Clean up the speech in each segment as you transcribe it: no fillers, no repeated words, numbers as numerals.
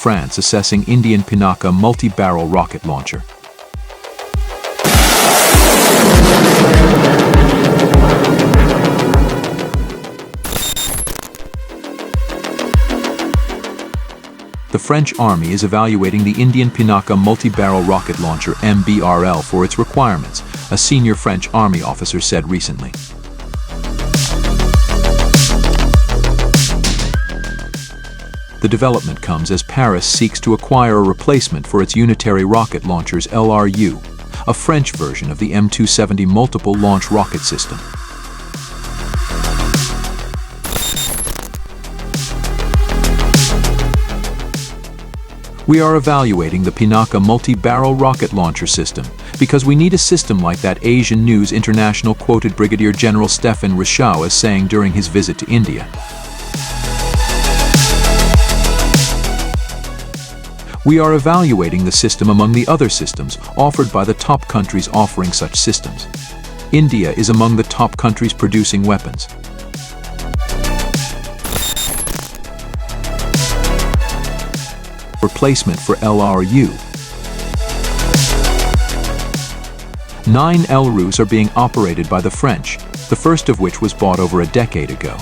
France assessing Indian Pinaka multi-barrel rocket launcher. The French Army is evaluating the Indian Pinaka multi-barrel rocket launcher MBRL for its requirements, a senior French Army officer said recently. The development comes as Paris seeks to acquire a replacement for its unitary rocket launchers LRU, a French version of the M270 multiple launch rocket system. We are evaluating the Pinaka multi-barrel rocket launcher system because we need a system like that, Asian News International quoted Brigadier General Stéphane Richaud as saying during his visit to India. We are evaluating the system among the other systems offered by the top countries offering such systems. India is among the top countries producing weapons. Replacement for LRU. 9 LRUs are being operated by the French, the first of which was bought over a decade ago.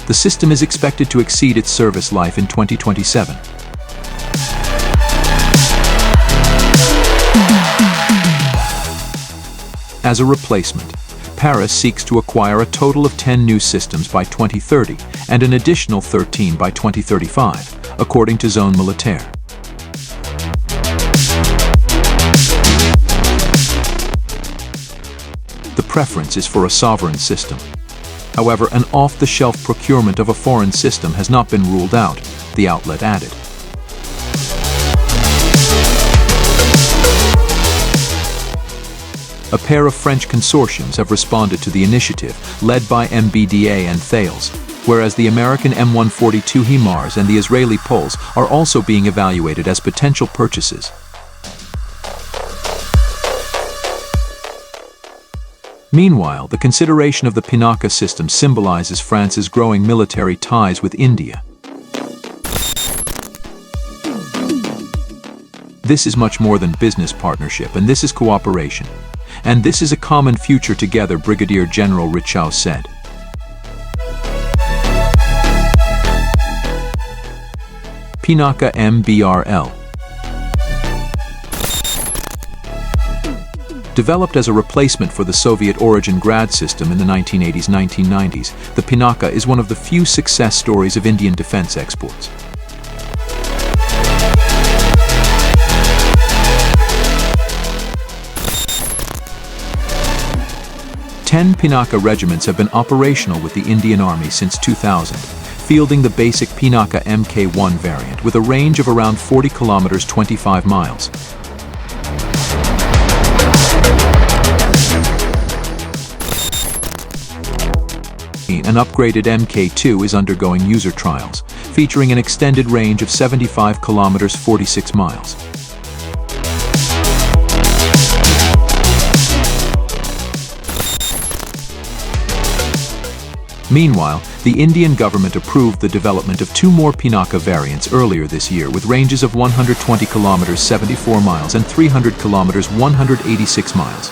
The system is expected to exceed its service life in 2027. As a replacement, Paris seeks to acquire a total of 10 new systems by 2030 and an additional 13 by 2035, according to Zone Militaire. The preference is for a sovereign system. However, an off-the-shelf procurement of a foreign system has not been ruled out, the outlet added. A pair of French consortiums have responded to the initiative, led by MBDA and Thales, whereas the American M142 HIMARS and the Israeli Pulse are also being evaluated as potential purchases. Meanwhile, the consideration of the Pinaka system symbolizes France's growing military ties with India. This is much more than business partnership, and this is cooperation. And this is a common future together, Brigadier General Richaud said. Pinaka MBRL. Developed as a replacement for the Soviet-origin Grad system in the 1980s-1990s, the Pinaka is one of the few success stories of Indian defense exports. 10 Pinaka regiments have been operational with the Indian Army since 2000, fielding the basic Pinaka Mk1 variant with a range of around 40 kilometers 25 miles. An upgraded Mk2 is undergoing user trials, featuring an extended range of 75 kilometers 46 miles. Meanwhile, the Indian government approved the development of 2 more Pinaka variants earlier this year with ranges of 120 kilometers 74 miles and 300 kilometers 186 miles.